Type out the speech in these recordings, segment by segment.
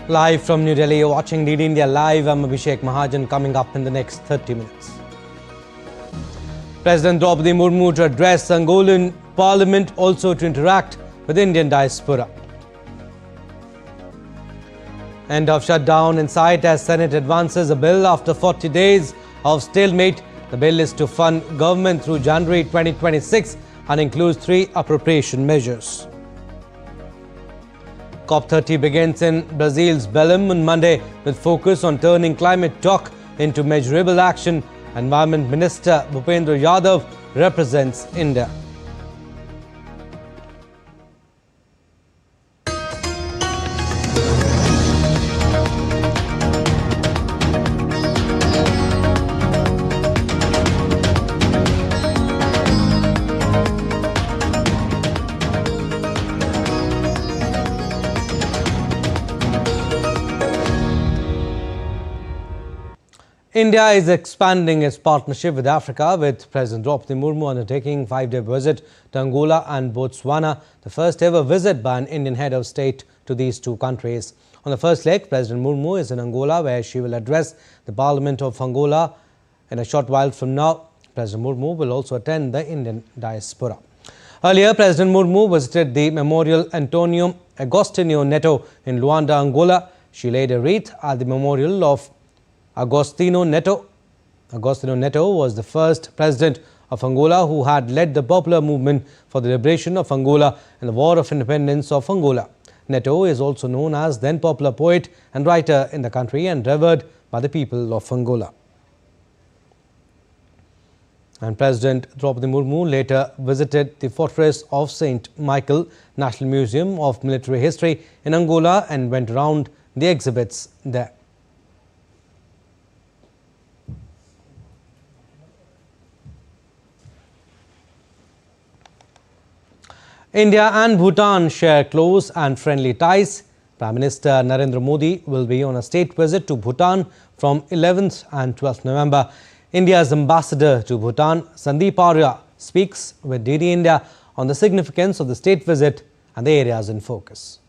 Live from New Delhi, you're watching DD India Live. I'm Abhishek Mahajan. Coming up in the next 30 minutes. President Draupadi Murmu to address Angolan Parliament, also to interact with Indian diaspora. End of shutdown in sight as Senate advances a bill after 40 days of stalemate. The bill is to fund government through January 2026 and includes 3 appropriation measures. COP30 begins in Brazil's Belém on Monday with focus on turning climate talk into measurable action. Environment Minister Bhupendra Yadav represents India. India is expanding its partnership with Africa, with President Draupadi Murmu undertaking a 5-day visit to Angola and Botswana, the first ever visit by an Indian head of state to these 2 countries. On the first leg, President Murmu is in Angola, where she will address the Parliament of Angola. In a short while from now, President Murmu will also attend the Indian diaspora. Earlier, President Murmu visited the Memorial Antonio Agostinho Neto in Luanda, Angola. She laid a wreath at the memorial of Agostinho Neto. Agostinho Neto was the first president of Angola who had led the popular movement for the liberation of Angola in the War of Independence of Angola. Neto is also known as then popular poet and writer in the country and revered by the people of Angola. And President Draupadi Murmu later visited the fortress of St. Michael, National Museum of Military History in Angola, and went around the exhibits there. India and Bhutan share close and friendly ties. Prime Minister Narendra Modi will be on a state visit to Bhutan from 11th and 12th November. India's ambassador to Bhutan, Sandeep Arya, speaks with DD India on the significance of the state visit and the areas in focus.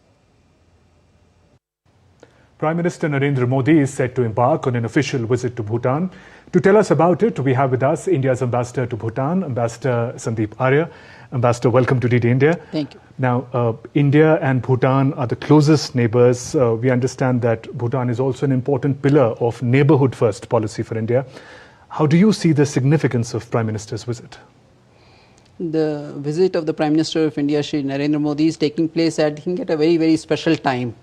Prime Minister Narendra Modi is set to embark on an official visit to Bhutan. To tell us about it, we have with us India's ambassador to Bhutan, Ambassador Sandeep Arya. Ambassador, welcome to DD India. Thank you. Now, India and Bhutan are the closest neighbors. We understand that Bhutan is also an important pillar of neighborhood first policy for India. How do you see the significance of Prime Minister's visit? The visit of the Prime Minister of India, Shri Narendra Modi, is taking place at a very, very special time.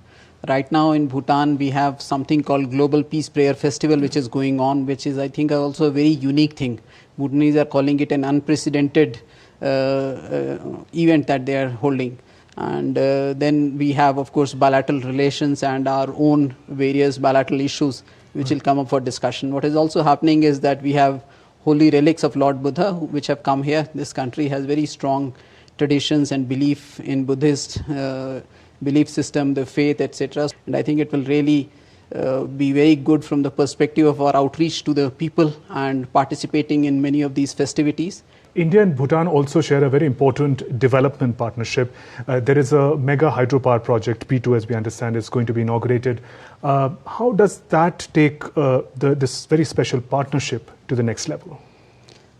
Right now in Bhutan, we have something called Global Peace Prayer Festival, which is going on, which is, I think, also a very unique thing. Bhutanese are calling it an unprecedented event that they are holding. And then we have, of course, bilateral relations and our own various bilateral issues which will come up for discussion. What is also happening is that we have holy relics of Lord Buddha which have come here. This country has very strong traditions and belief in Buddhist belief system, the faith, etc. And I think it will really be very good from the perspective of our outreach to the people and participating in many of these festivities. India and Bhutan also share a very important development partnership. There is a mega hydropower project, P2 as we understand, is going to be inaugurated. How does that take this very special partnership to the next level?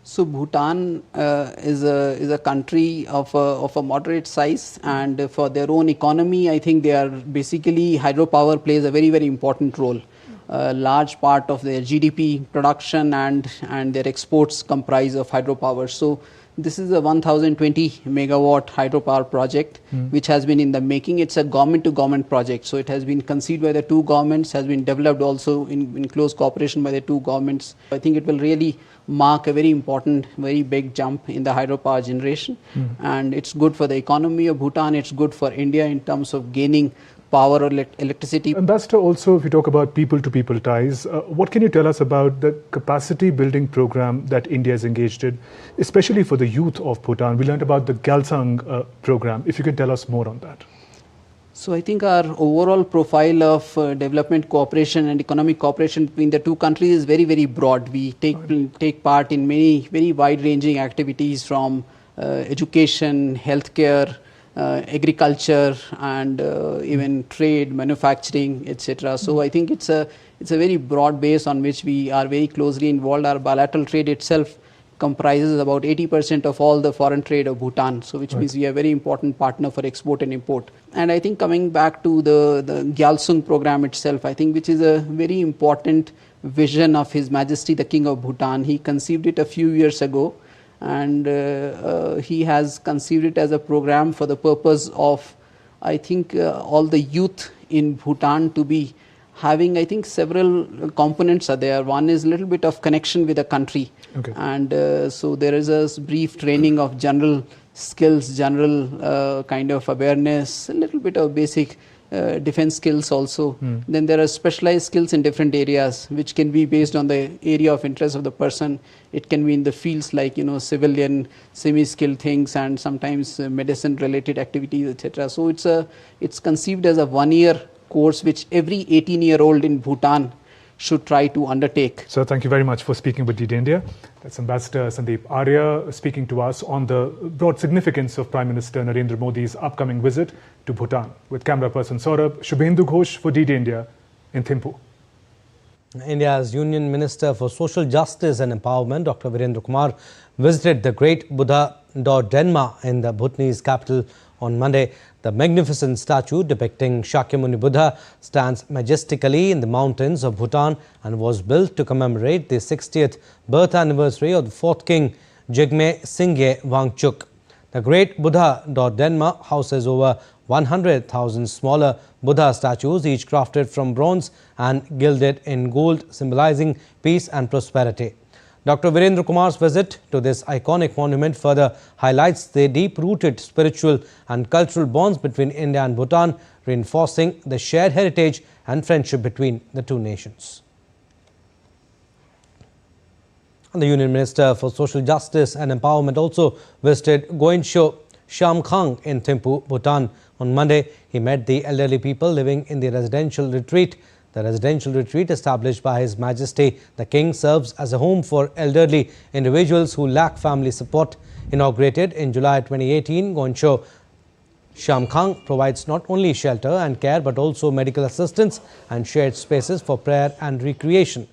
So Bhutan is a country of a moderate size, and for their own economy, I think they are basically hydropower plays a very, very important role. A large part of their GDP production and their exports comprise of hydropower. So this is a 1020 megawatt hydropower project which has been in the making. It's a government to government project. So it has been conceived by the 2 governments, has been developed also in close cooperation by the 2 governments. I think it will really mark a very important, very big jump in the hydropower generation. And it's good for the economy of Bhutan. It's good for India in terms of gaining power or electricity. Ambassador, also if you talk about people-to-people ties, what can you tell us about the capacity building program that India is engaged in, especially for the youth of Bhutan? We learned about the Gyaltsang program. If you can tell us more on that. So I think our overall profile of development cooperation and economic cooperation between the 2 countries is very, very broad. We take part in many very wide-ranging activities from education, healthcare, agriculture and even trade, manufacturing, etc. So I think it's a very broad base on which we are very closely involved. Our bilateral trade itself comprises about 80% of all the foreign trade of Bhutan, so which means we are a very important partner for export and import. And I think coming back to the Gyalsung program itself, I think which is a very important vision of His Majesty the King of Bhutan. He conceived it a few years ago, and he has conceived it as a program for the purpose of, I think, all the youth in Bhutan to be having, I think, several components are there. One is a little bit of connection with the country. Okay. And so there is a brief training of general skills, general kind of awareness, a little bit of basic defense skills also. Then there are specialized skills in different areas, which can be based on the area of interest of the person. It can be in the fields like, civilian, semi-skilled things, and sometimes medicine-related activities, etc. So it's conceived as a one-year course which every 18-year-old in Bhutan should try to undertake. Sir, thank you very much for speaking with DD India. That's Ambassador Sandeep Arya speaking to us on the broad significance of Prime Minister Narendra Modi's upcoming visit to Bhutan. With camera person Saurabh, Shubhendu Ghosh for DD India in Thimphu. India's Union Minister for Social Justice and Empowerment, Dr. Virendra Kumar, visited the great Buddha Doordarshan in the Bhutanese capital on Monday. The magnificent statue depicting Shakyamuni Buddha stands majestically in the mountains of Bhutan and was built to commemorate the 60th birth anniversary of the fourth king, Jigme Singye Wangchuk. The great Buddha Doordarshan houses over 100,000 smaller Buddha statues, each crafted from bronze and gilded in gold, symbolizing peace and prosperity. Dr. Virendra Kumar's visit to this iconic monument further highlights the deep-rooted spiritual and cultural bonds between India and Bhutan, reinforcing the shared heritage and friendship between the two nations. And the Union Minister for Social Justice and Empowerment also visited Goinsho Shamkhang in Thimphu, Bhutan on Monday. He met the elderly people living in the residential retreat. The residential retreat established by His Majesty the King serves as a home for elderly individuals who lack family support. Inaugurated in July 2018, Goinsho Shamkhang provides not only shelter and care but also medical assistance and shared spaces for prayer and recreation.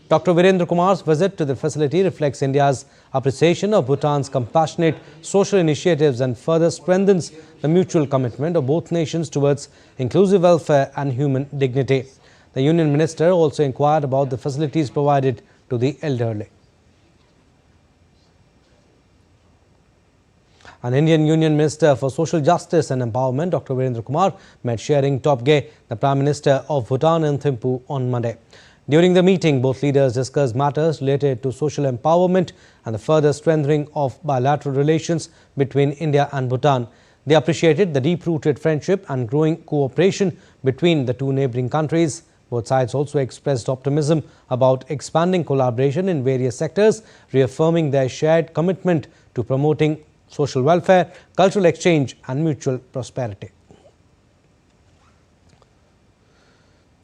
Dr. Virendra Kumar's visit to the facility reflects India's appreciation of Bhutan's compassionate social initiatives and further strengthens the mutual commitment of both nations towards inclusive welfare and human dignity. The Union Minister also inquired about the facilities provided to the elderly. An Indian Union Minister for Social Justice and Empowerment, Dr. Virendra Kumar, met Shering Topge, the Prime Minister of Bhutan in Thimphu on Monday. During the meeting, both leaders discussed matters related to social empowerment and the further strengthening of bilateral relations between India and Bhutan. They appreciated the deep-rooted friendship and growing cooperation between the two neighboring countries. Both sides also expressed optimism about expanding collaboration in various sectors, reaffirming their shared commitment to promoting social welfare, cultural exchange and mutual prosperity.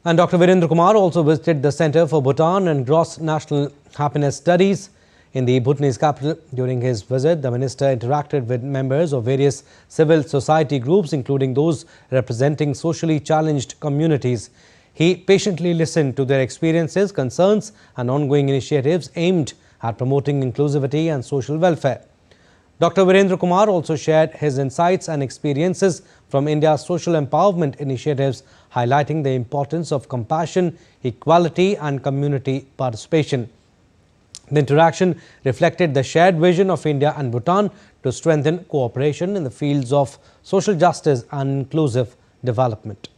And Dr. Virendra Kumar also visited the Center for Bhutan and Gross National Happiness Studies in the Bhutanese capital. During his visit, the minister interacted with members of various civil society groups, including those representing socially challenged communities. He patiently listened to their experiences, concerns and ongoing initiatives aimed at promoting inclusivity and social welfare. Dr. Virendra Kumar also shared his insights and experiences from India's social empowerment initiatives, highlighting the importance of compassion, equality and community participation. The interaction reflected the shared vision of India and Bhutan to strengthen cooperation in the fields of social justice and inclusive development.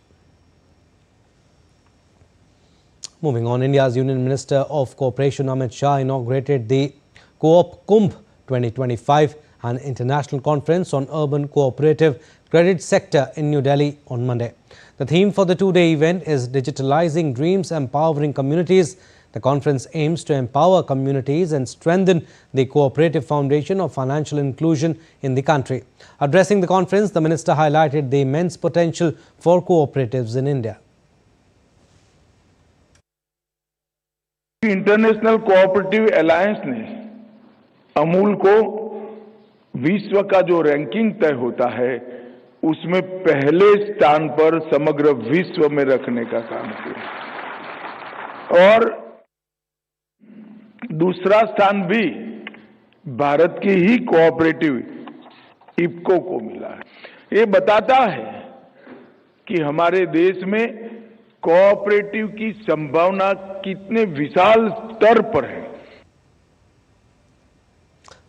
Moving on, India's Union Minister of Cooperation Amit Shah inaugurated the Co-op Kumbh 2025, an international conference on urban cooperative credit sector in New Delhi on Monday. The theme for the two-day event is Digitalizing Dreams, Empowering Communities. The conference aims to empower communities and strengthen the cooperative foundation of financial inclusion in the country. Addressing the conference, the minister highlighted the immense potential for cooperatives in India. International cooperative alliance ने अमूल को विश्व का जो ranking तय होता है उसमें पहले स्थान पर समग्र विश्व में रखने का काम किया और दूसरा स्थान भी भारत की ही कोऑपरेटिव इफ्को को मिला है। ये बताता है कि हमारे देश में कोऑपरेटिव की संभावना कितने विशाल स्तर पर है।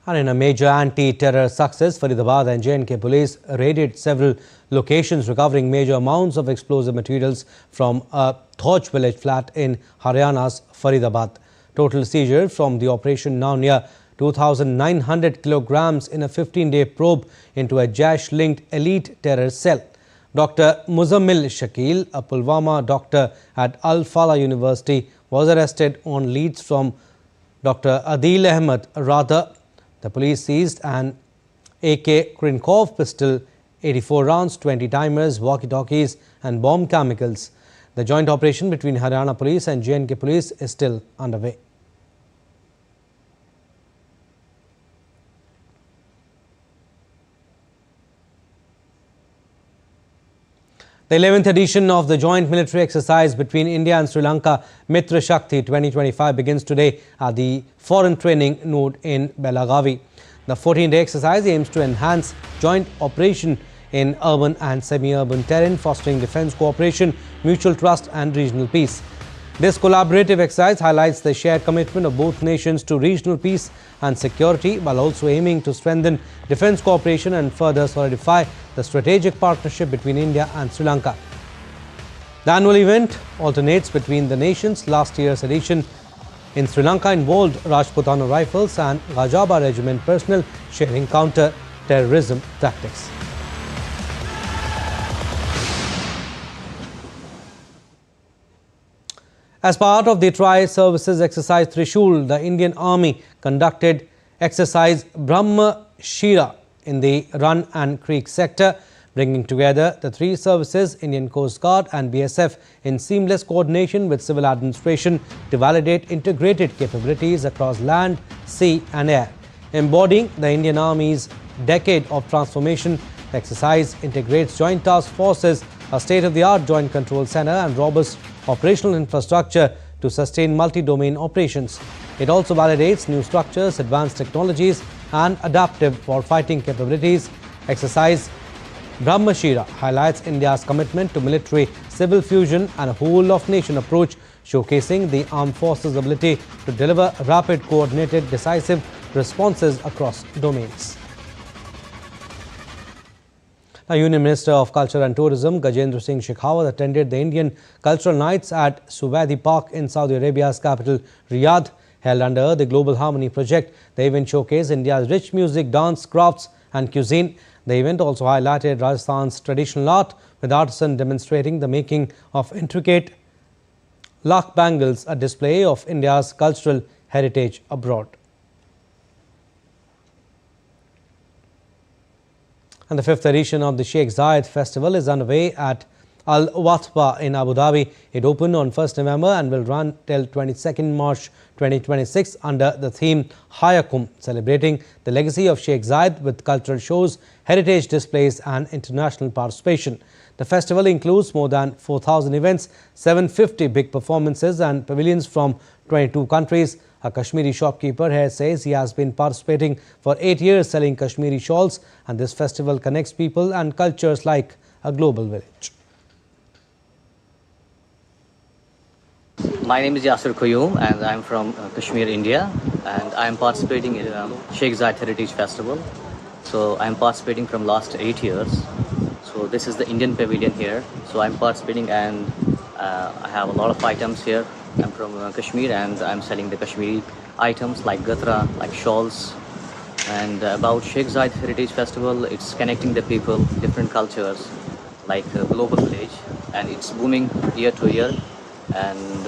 And in a major anti-terror success, Faridabad and J&K police raided several locations, recovering major amounts of explosive materials from a Dhoj village flat in Haryana's Faridabad. Total seizure from the operation now near 2,900 kilograms in a 15-day probe into a Jaish-linked elite terror cell. Dr. Muzammil Shakil, a Pulwama doctor at Al-Falah University, was arrested on leads from Dr. Adil Ahmed Radha. The police seized an AK Krinkov pistol, 84 rounds, 20 timers, walkie-talkies and bomb chemicals. The joint operation between Haryana police and J&K police is still underway. The 11th edition of the joint military exercise between India and Sri Lanka, Mitra Shakti 2025, begins today at the foreign training node in Belagavi. The 14-day exercise aims to enhance joint operation in urban and semi-urban terrain, fostering defence cooperation, mutual trust and regional peace. This collaborative exercise highlights the shared commitment of both nations to regional peace and security, while also aiming to strengthen defence cooperation and further solidify the strategic partnership between India and Sri Lanka. The annual event alternates between the nations. Last year's edition in Sri Lanka involved Rajputana Rifles and Rajaba Regiment personnel sharing counter-terrorism tactics. As part of the Tri-Services Exercise Trishul, the Indian Army conducted exercise Brahma Shira in the Run and Creek sector, bringing together the three services, Indian Coast Guard and BSF, in seamless coordination with civil administration to validate integrated capabilities across land, sea and air. Embodying the Indian Army's decade of transformation, the exercise integrates joint task forces, a state-of-the-art joint control center and robust operational infrastructure to sustain multi-domain operations. It also validates new structures, advanced technologies and adaptive warfighting capabilities. Exercise Brahmashira highlights India's commitment to military-civil fusion and a whole-of-nation approach, showcasing the armed forces' ability to deliver rapid, coordinated, decisive responses across domains. Now, Union Minister of Culture and Tourism Gajendra Singh Shekhawat attended the Indian Cultural Nights at Suwaidi Park in Saudi Arabia's capital Riyadh. Held under the Global Harmony Project, the event showcased India's rich music, dance, crafts and cuisine. The event also highlighted Rajasthan's traditional art, with artisans demonstrating the making of intricate lakh bangles, a display of India's cultural heritage abroad. And the 5th edition of the Sheikh Zayed Festival is underway at Al Wathba in Abu Dhabi. It opened on 1st November and will run till 22nd March 2026 under the theme Hayakum, celebrating the legacy of Sheikh Zayed with cultural shows, heritage displays and international participation. The festival includes more than 4,000 events, 750 big performances and pavilions from 22 countries. A Kashmiri shopkeeper here says he has been participating for 8 years selling Kashmiri shawls, and this festival connects people and cultures like a global village. My name is Yasir Qayyum and I'm from Kashmir, India, and I'm participating in Sheikh Zayed Heritage Festival. So I'm participating from last 8 years. So this is the Indian pavilion here. So I'm participating and I have a lot of items here. I'm from Kashmir and I'm selling the Kashmiri items like gatra, like shawls. And about Sheikh Zayed Heritage Festival, it's connecting the people, different cultures, like a global village, and it's booming year to year. And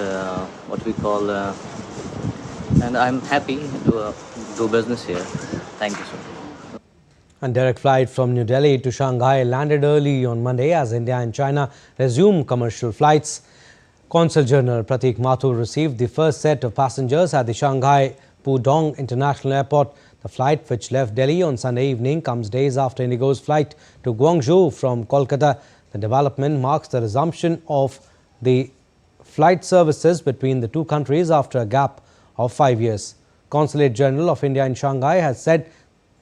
what we call, and I'm happy to do business here. Thank you so much. A direct flight from New Delhi to Shanghai landed early on Monday as India and China resumed commercial flights. Consul General Pratik Mathur received the first set of passengers at the Shanghai Pudong International Airport. The flight, which left Delhi on Sunday evening, comes days after Indigo's flight to Guangzhou from Kolkata. The development marks the resumption of the flight services between the two countries after a gap of 5 years. Consulate General of India in Shanghai has said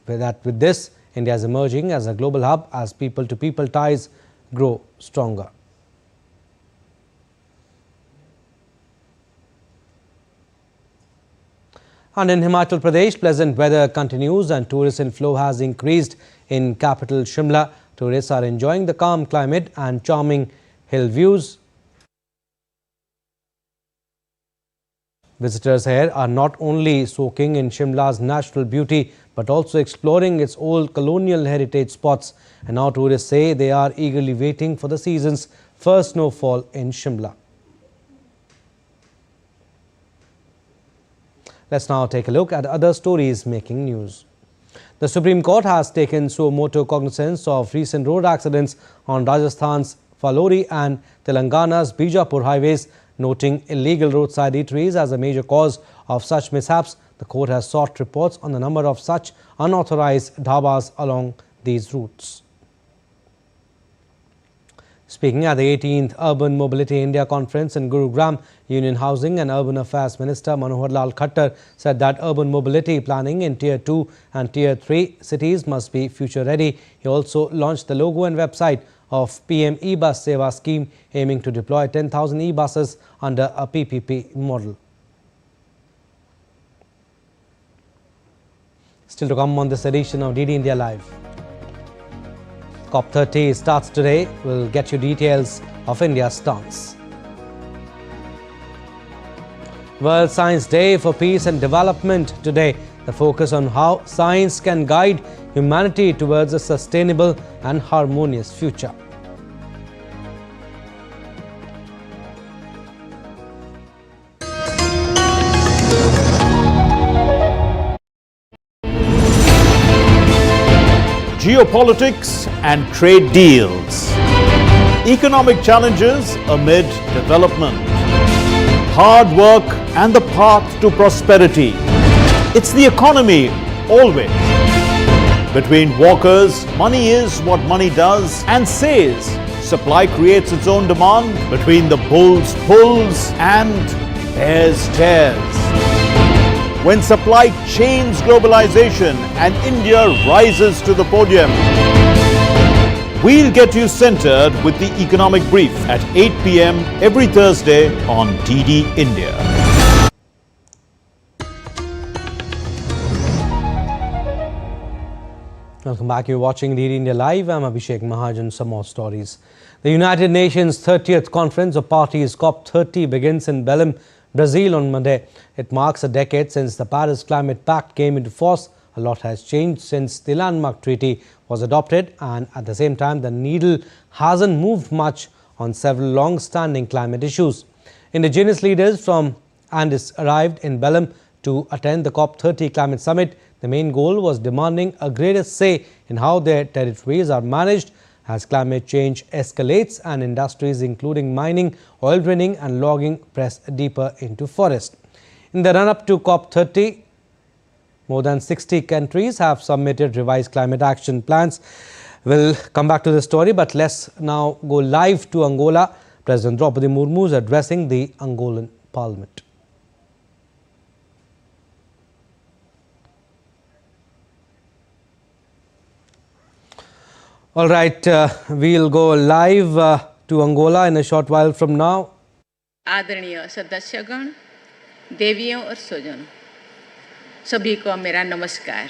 that with this, India is emerging as a global hub as people-to-people ties grow stronger. And in Himachal Pradesh, pleasant weather continues and tourist inflow has increased in capital Shimla. Tourists are enjoying the calm climate and charming hill views. Visitors here are not only soaking in Shimla's natural beauty but also exploring its old colonial heritage spots. And now tourists say they are eagerly waiting for the season's first snowfall in Shimla. Let's now take a look at other stories making news. The Supreme Court has taken suo motu cognizance of recent road accidents on Rajasthan's Falori and Telangana's Bijapur highways, noting illegal roadside eateries as a major cause of such mishaps. The court has sought reports on the number of such unauthorized dhabas along these routes. Speaking at the 18th Urban Mobility India Conference in Gurugram, Union Housing and Urban Affairs Minister Manohar Lal Khattar said that urban mobility planning in Tier 2 and Tier 3 cities must be future ready. He also launched the logo and website of PM E-Bus Seva scheme, aiming to deploy 10,000 e-buses under a PPP model. Still to come on this edition of DD India Live. COP30 starts today. We'll get you details of India's stance. World Science Day for Peace and Development today. The focus on how science can guide humanity towards a sustainable and harmonious future. Geopolitics and trade deals. Economic challenges amid development. Hard work and the path to prosperity. It's the economy always. Between walkers, money is what money does and says. Supply creates its own demand. Between the bulls pulls and bears tears. When supply chains globalization and India rises to the podium. We'll get you centered with the economic brief at 8 p.m. every Thursday on DD India. Welcome back. You're watching DD India Live. I'm Abhishek Mahajan. Some more stories. The United Nations 30th Conference of Parties COP30 begins in Belém, Brazil on Monday. It marks a decade since the Paris Climate Pact came into force. A lot has changed since the landmark treaty was adopted, and at the same time the needle hasn't moved much on several long-standing climate issues. Indigenous leaders from Andes arrived in Belém to attend the COP30 climate summit. The main goal was demanding a greater say in how their territories are managed as climate change escalates and industries including mining, oil drilling and logging press deeper into forest. In the run-up to COP30, more than 60 countries have submitted revised climate action plans. We'll come back to the story, but let's now go live to Angola. President Draupadi Murmu is addressing the Angolan Parliament. All right, we'll go live to Angola in a short while from now. आदरणीय सदस्यगण, देवियों और स्वजनों, सभी को मेरा नमस्कार।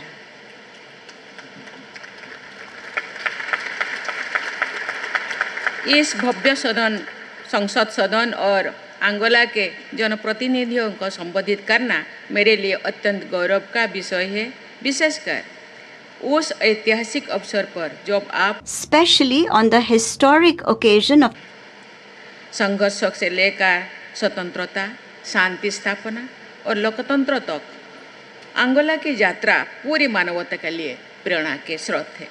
इस भव्य सदन, संसद सदन और अंगोला के जनप्रतिनिधियों को संबोधित करना मेरे लिए अत्यंत गौरव का विषय है, विशेषकर उस ऐतिहासिक अवसर पर जब आप especially on the historic occasion of संघर्ष से लेकर स्वतंत्रता, शांति स्थापना और लोकतंत्र तक अंगोला की यात्रा पूरी मानवता के लिए प्रेरणा के स्रोत है।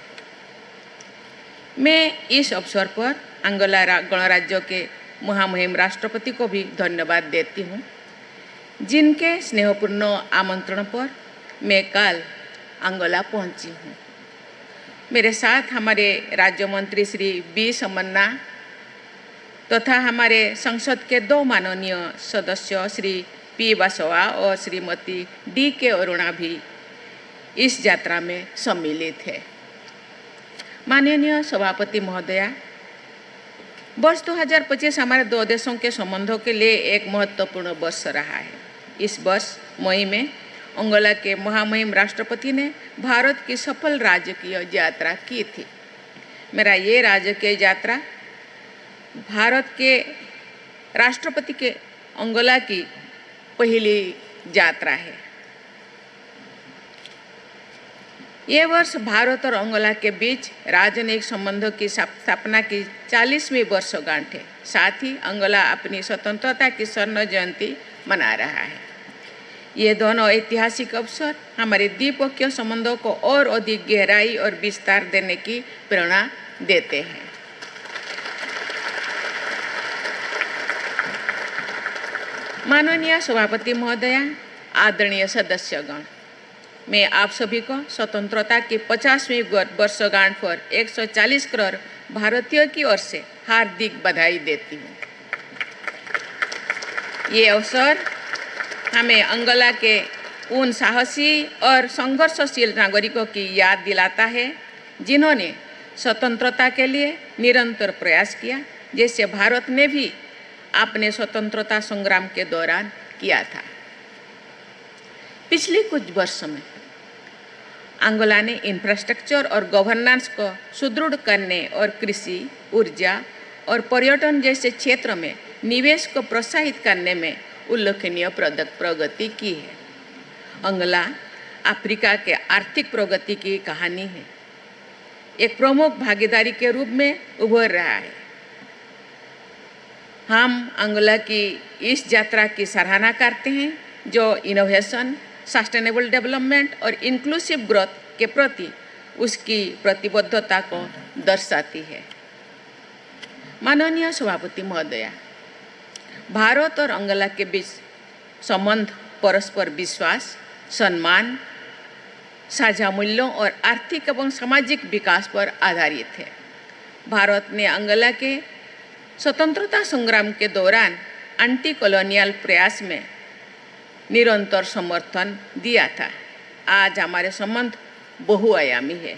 मैं इस अवसर पर अंगोला गणराज्य के महामहिम राष्ट्रपति को भी धन्यवाद देती हूँ, जिनके स्नेहपूर्ण आमंत्रण पर मैं कल अंगोला पहुंची हूं। मेरे साथ हमारे राज्य मंत्री श्री बी समन्ना तथा हमारे संसद के 2 माननीय सदस्य श्री पी बसवा और श्रीमती डी के अरुणा भी इस यात्रा में सम्मिलित है। माननीय सभापति महोदया, वर्ष 2025 हमारे 2 देशों के संबंधों के लिए एक महत्वपूर्ण वर्ष रहा है। इस वर्ष मई में अंगोला के महामहिम राष्ट्रपति ने भारत की सफल राजकीय यात्रा की थी। मेरा ये राजकीय यात्रा भारत के राष्ट्रपति के अंगोला की पहली यात्रा है। ये वर्ष भारत और अंगोला के बीच राजनयिक संबंधों की स्थापना की 40वीं वर्षगांठ है। साथ ही अंगोला अपनी स्वतंत्रता की स्वर्ण जयंती मना रहा है। ये दोनों ऐतिहासिक अवसर हमारे द्विपक्षीय संबंधों को और अधिक गहराई और विस्तार देने की प्रेरणा देते हैं। माननीय सभापति महोदया, आदरणीय सदस्यगण, मैं आप सभी को स्वतंत्रता की 50वीं वर्षगांठ पर 140 करोड़ भारतीयों की ओर से हार्दिक बधाई देती हूँ। ये अवसर हमें अंगोला के उन साहसी और संघर्षशील नागरिकों की याद दिलाता है जिन्होंने स्वतंत्रता के लिए निरंतर प्रयास किया, जैसे भारत ने भी अपने स्वतंत्रता संग्राम के दौरान किया था। पिछले कुछ वर्षों में अंगोला ने इंफ्रास्ट्रक्चर और गवर्नेंस को सुदृढ़ करने और कृषि, ऊर्जा और पर्यटन जैसे क्षेत्रों में निवेश को प्रोत्साहित करने में उल्लेखनीय प्रगति की है। अंगोला अफ्रीका के आर्थिक प्रगति की कहानी है, एक प्रमुख भागीदारी के रूप में उभर रहा है। हम अंगोला की इस यात्रा की सराहना करते हैं जो इनोवेशन, सस्टेनेबल डेवलपमेंट और इंक्लूसिव ग्रोथ के प्रति उसकी प्रतिबद्धता को दर्शाती है। माननीय सभापति महोदया, भारत और अंगोला के बीच संबंध परस्पर विश्वास, सम्मान, साझा मूल्यों और आर्थिक एवं सामाजिक विकास पर आधारित है। भारत ने अंगोला के स्वतंत्रता संग्राम के दौरान एंटी कॉलोनियल प्रयास में निरंतर समर्थन दिया था। आज हमारे संबंध बहुआयामी है।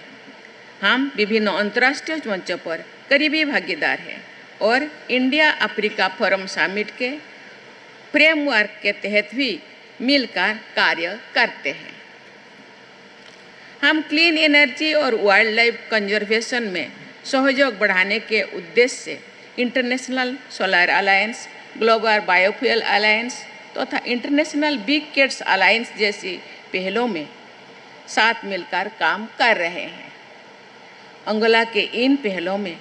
हम विभिन्न अंतर्राष्ट्रीय मंचों पर करीबी भागीदार हैं और इंडिया अफ्रीका फोरम समिट के फ्रेमवर्क के तहत भी मिलकर कार्य करते हैं। हम क्लीन एनर्जी और वाइल्ड लाइफ कंजर्वेशन में सहयोग बढ़ाने के उद्देश्य से international solar alliance, global biofuel alliance तथा इंटरनेशनल बिग कैट्स अलायंस जैसी पहलों में साथ मिलकर काम कर रहे हैं। अंगोला के इन पहलों में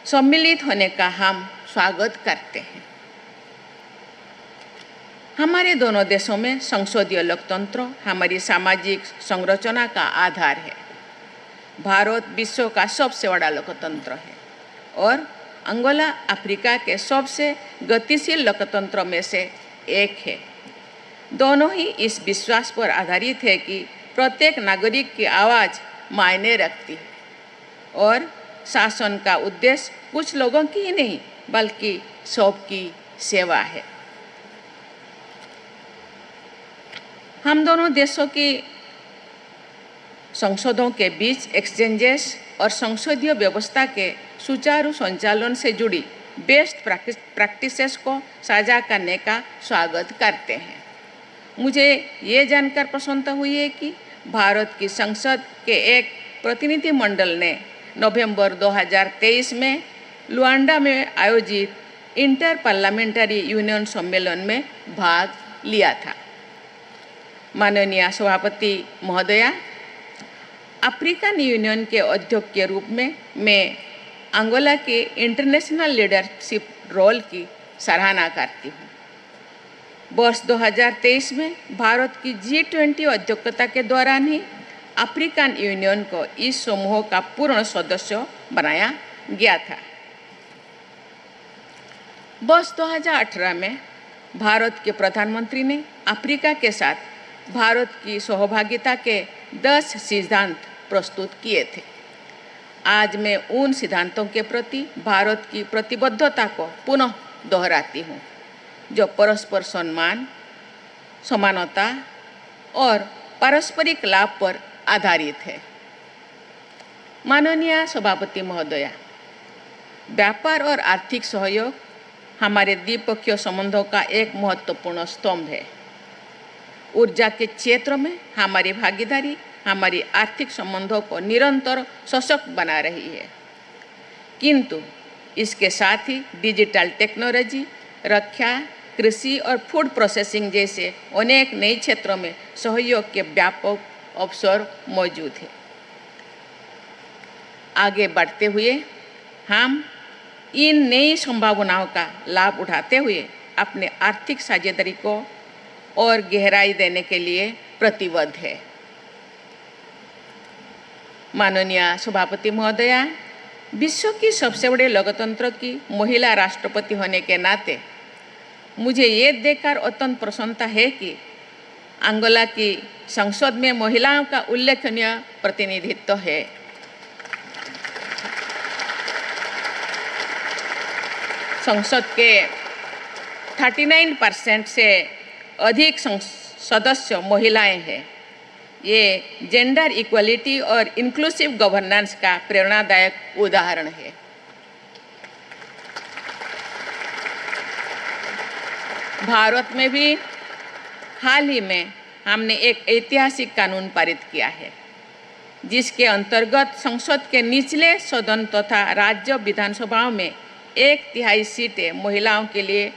सम्मिलित होने का हम स्वागत करते हैं। हमारे दोनों देशों में संसदीय लोकतंत्र हमारी सामाजिक संरचना का आधार है। भारत विश्व का सबसे बड़ा लोकतंत्र है और अंगोला अफ्रीका के सबसे गतिशील लोकतंत्रों में से एक है। दोनों ही इस विश्वास पर आधारित है कि प्रत्येक नागरिक की आवाज़ मायने रखती है और शासन का उद्देश्य कुछ लोगों की ही नहीं बल्कि सबकी सेवा है। हम दोनों देशों की संसदों के बीच एक्सचेंजेस और संसदीय व्यवस्था के सुचारू संचालन से जुड़ी बेस्ट प्रैक्टिसेस को साझा करने का स्वागत करते हैं। मुझे ये जानकर प्रसन्नता हुई है कि भारत की संसद के एक प्रतिनिधिमंडल ने नवंबर 2023 में लुआंडा में आयोजित इंटर पार्लियामेंट्री यूनियन सम्मेलन में भाग लिया था। माननीय सभापति महोदया, अफ्रीकन यूनियन के अध्यक्ष के रूप में मैं अंगोला के इंटरनेशनल लीडरशिप रोल की सराहना करती हूँ। वर्ष 2023 में भारत की G20 अध्यक्षता के दौरान ही अफ्रीकन यूनियन को इस समूह का पूर्ण सदस्य बनाया गया था। वर्ष 2018 में भारत के प्रधानमंत्री ने अफ्रीका के साथ भारत की सहभागिता के 10 सिद्धांत प्रस्तुत किए थे। आज मैं उन सिद्धांतों के प्रति भारत की प्रतिबद्धता को पुनः दोहराती हूँ, जो परस्पर सम्मान, समानता और पारस्परिक लाभ पर आधारित है। माननीय सभापति महोदया, व्यापार और आर्थिक सहयोग हमारे द्विपक्षीय संबंधों का एक महत्वपूर्ण स्तंभ है। ऊर्जा के क्षेत्र में हमारी भागीदारी हमारी आर्थिक संबंधों को निरंतर सशक्त बना रही है, किंतु इसके साथ ही डिजिटल टेक्नोलॉजी, रक्षा, कृषि और फूड प्रोसेसिंग जैसे अनेक नए क्षेत्रों में सहयोग के व्यापक अवसर मौजूद हैं। आगे बढ़ते हुए हम इन नई संभावनाओं का लाभ उठाते हुए अपने आर्थिक साझेदारी को और गहराई देने के लिए प्रतिबद्ध है। माननीय सभापति महोदया, विश्व की सबसे बड़े लोकतंत्र की महिला राष्ट्रपति होने के नाते मुझे ये देखकर अत्यंत प्रसन्नता है कि अंगोला की संसद में महिलाओं का उल्लेखनीय प्रतिनिधित्व है। संसद के 39% से अधिक सदस्य महिलाएं हैं। ये जेंडर इक्वलिटी और इंक्लूसिव गवर्नेंस का प्रेरणादायक उदाहरण है। भारत में भी हाल ही में हमने एक ऐतिहासिक कानून पारित किया है, जिसके अंतर्गत संसद के निचले सदन तथा राज्य विधानसभाओं में 1/3 सीटें महिलाओं के लिए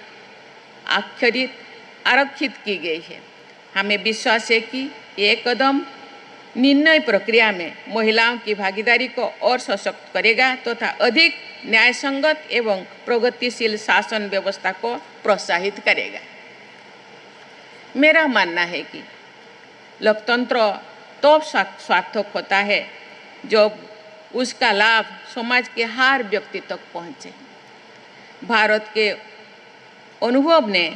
आरक्षित की गई है। हमें विश्वास है कि ये कदम निर्णय प्रक्रिया में महिलाओं की भागीदारी को और सशक्त करेगा तथा अधिक न्यायसंगत एवं प्रगतिशील शासन व्यवस्था को प्रोत्साहित करेगा। मेरा मानना है कि लोकतंत्र तो सार्थक होता है जब उसका लाभ समाज के हर व्यक्ति तक पहुँचे। भारत के अनुभव ने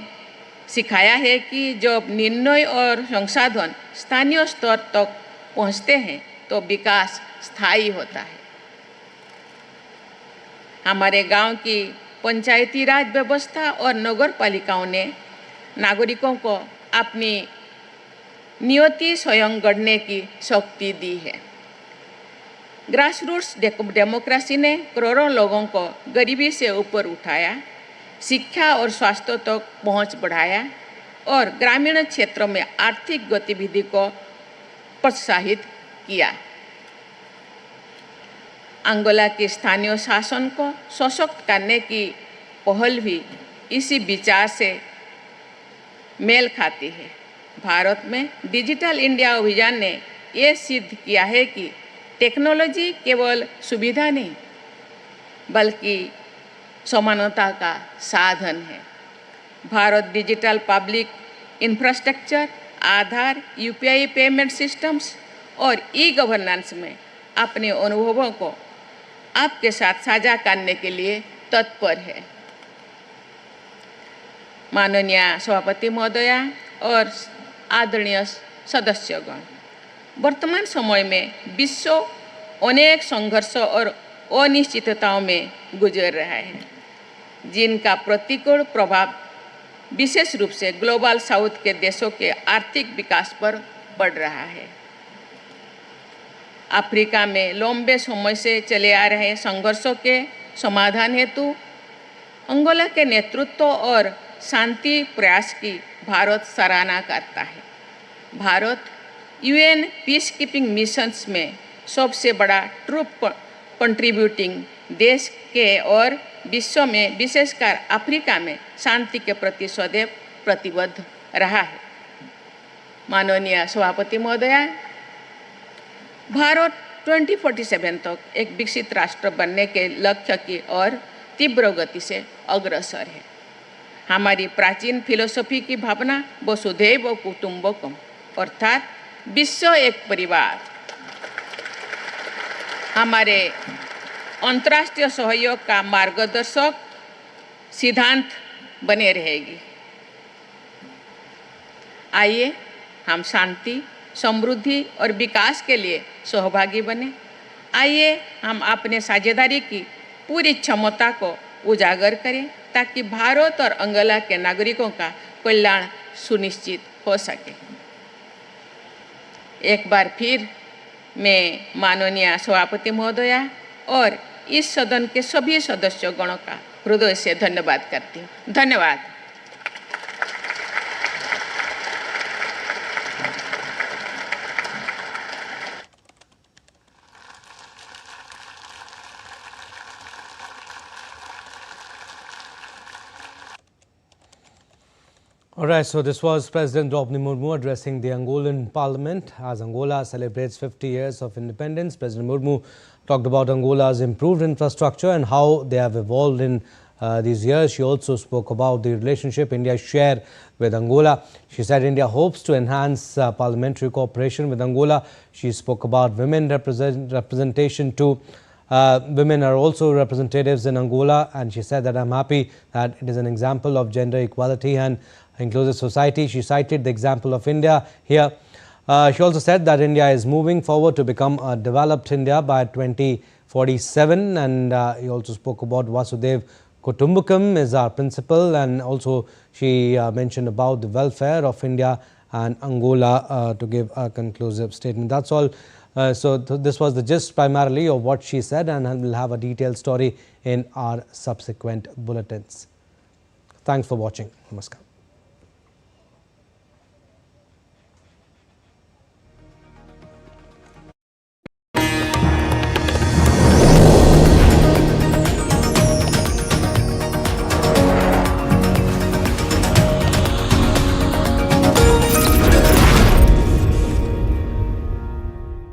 सिखाया है कि जब निर्णय और संसाधन स्थानीय स्तर तक पहुंचते हैं तो विकास स्थायी होता है। हमारे गांव की पंचायती राज व्यवस्था और नगर पालिकाओं ने नागरिकों को अपनी नियति स्वयं गढ़ने की शक्ति दी है। ग्रासरूट्स डेमोक्रेसी ने करोड़ों लोगों को गरीबी से ऊपर उठाया, शिक्षा और स्वास्थ्य तक पहुंच बढ़ाया और ग्रामीण क्षेत्रों में आर्थिक गतिविधि को प्रोत्साहित किया। अंगोला के स्थानीय शासन को सशक्त करने की पहल भी इसी विचार से मेल खाती है। भारत में डिजिटल इंडिया अभियान ने ये सिद्ध किया है कि टेक्नोलॉजी केवल सुविधा नहीं बल्कि समानता का साधन है। भारत डिजिटल पब्लिक इंफ्रास्ट्रक्चर, आधार, यूपीआई पेमेंट सिस्टम्स और ई-गवर्नेंस में अपने अनुभवों को आपके साथ साझा करने के लिए तत्पर है। माननीय सभापति महोदया और आदरणीय सदस्यगण, वर्तमान समय में विश्व अनेक संघर्ष और अनिश्चितताओं में गुजर रहा है, जिनका प्रतिकूल प्रभाव विशेष रूप से ग्लोबल साउथ के देशों के आर्थिक विकास पर पड़ रहा है। अफ्रीका में लंबे समय से चले आ रहे संघर्षों के समाधान हेतु अंगोला के नेतृत्व और शांति प्रयास की भारत सराहना करता है। Bharat UN peace keeping missions में सबसे बड़ा ट्रूप कंट्रीब्यूटिंग देश के और विश्व में विशेषकर अफ्रीका में शांति के प्रति सदैव प्रतिबद्ध रहा है। माननीय सभापति महोदया, भारत 2047 तक एक विकसित राष्ट्र बनने के लक्ष्य की ओर तीव्र गति से अग्रसर है। हमारी प्राचीन फिलोसफी की भावना वसुधैव कुटुंबकम अर्थात विश्व एक परिवार हमारे अंतर्राष्ट्रीय सहयोग का मार्गदर्शक सिद्धांत बने रहेगी। आइए हम शांति, समृद्धि और विकास के लिए सहभागी बने। आइए हम अपने साझेदारी की पूरी क्षमता को उजागर करें ताकि भारत और अंगोला के नागरिकों का कल्याण सुनिश्चित हो सके। एक बार फिर मैं माननीय सभापति महोदया और इस सदन के सभी सदस्यगणों का हृदय से धन्यवाद करती हूँ। धन्यवाद। All right, so this was President Draupadi Murmu addressing the Angolan Parliament as Angola celebrates 50 years of independence. President Murmu talked about Angola's improved infrastructure and how they have evolved in these years. She also spoke about the relationship India share with Angola. She said India hopes to enhance parliamentary cooperation with Angola. She spoke about women representation too. Women are also representatives in Angola, and she said that I'm happy that it is an example of gender equality and inclusive society. She cited the example of India here. She also said that India is moving forward to become a developed India by 2047, and he also spoke about Vasudev Kutumbakam is our principle, and also she mentioned about the welfare of India and Angola to give a conclusive statement. That's all. So this was the gist primarily of what she said, and we'll have a detailed story in our subsequent bulletins. Thanks for watching. Namaskar.